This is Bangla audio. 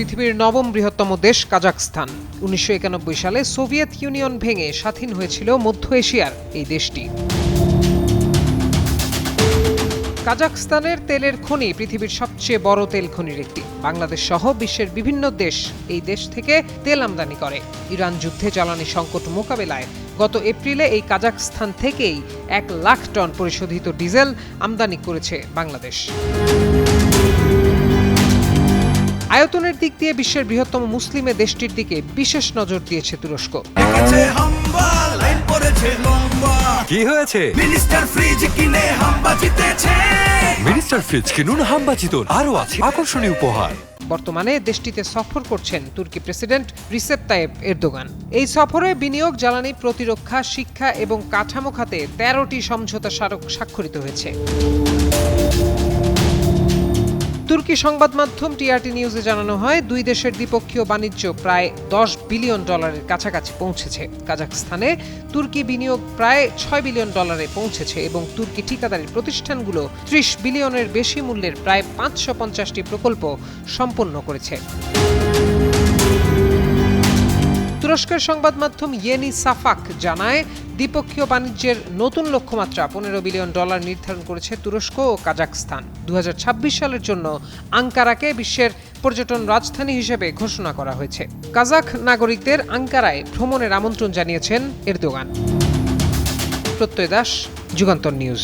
পৃথিবীর নবম বৃহত্তম দেশ কাজাখস্তান। ১৯৯১ সালে সোভিয়েত ইউনিয়ন ভেঙে স্বাধীন হয়েছিল মধ্য এশিয়ার এই দেশটি। কাজাখস্তানের তেলের খনি পৃথিবীর সবচেয়ে বড় তেল খনির একটি। বাংলাদেশ সহ বিশ্বের বিভিন্ন দেশ এই দেশ থেকে তেল আমদানি করে। ইরান যুদ্ধে জ্বালানি সংকট মোকাবেলায় গত এপ্রিলে এই কাজাখস্তান থেকেই ১ লাখ টন পরিশোধিত ডিজেল আমদানি করেছে বাংলাদেশ। আয়তনের দিক দিয়ে বিশ্বের বৃহত্তম মুসলিম দেশটির দিকে বিশেষ নজর দিয়েছে তুরস্ক। কি হয়েছে? মিনিস্টার ফ্রিজ কিনে হাম্বা জিতেছে। মিনিস্টার ফ্রিজ কিনুন, হাম্বা জিতুন, আরো আছে আকর্ষণীয় উপহার। বর্তমানে দেশটিতে সফর করছেন তুর্কি প্রেসিডেন্ট রিসেপ তাইয়েপ এরদোগান। এই সফরে বিনিয়োগ, জ্বালানি, প্রতিরক্ষা, শিক্ষা এবং কাঠামো খাতে ১৩টি সমঝোতা স্মারক স্বাক্ষরিত হয়েছে। তুর্কি সংবাদ মাধ্যম টিআরটি নিউজে জানানো হয়, দুই দেশের দ্বিপক্ষীয় বাণিজ্য প্রায় $10 বিলিয়ন কাছাকাছি পৌঁছেছে। কাজাখস্তানে তুর্কি বিনিয়োগ প্রায় $6 বিলিয়ন পৌঁছেছে এবং তুর্কি ঠিকাদারি প্রতিষ্ঠানগুলো ৩০ বিলিয়নের বেশি মূল্যের প্রায় ৫৫০টি প্রকল্প সম্পন্ন করেছে। তুরস্কের সংবাদ মাধ্যম ইয়েনি সাফাক জানায়, দ্বিপক্ষীয় বাণিজ্যের নতুন লক্ষ্যমাত্রা $15 বিলিয়ন নির্ধারণ করেছে তুরস্ক ও কাজাখস্তান। ২০২৬ সালের জন্য আঙ্কারাকে বিশ্বের পর্যটন রাজধানী হিসেবে ঘোষণা করা হয়েছে। কাজাখ নাগরিকদের আঙ্কারায় ভ্রমণের আমন্ত্রণ জানিয়েছেন এরদোগান। প্রত্যয় দাস, যুগান্তর নিউজ।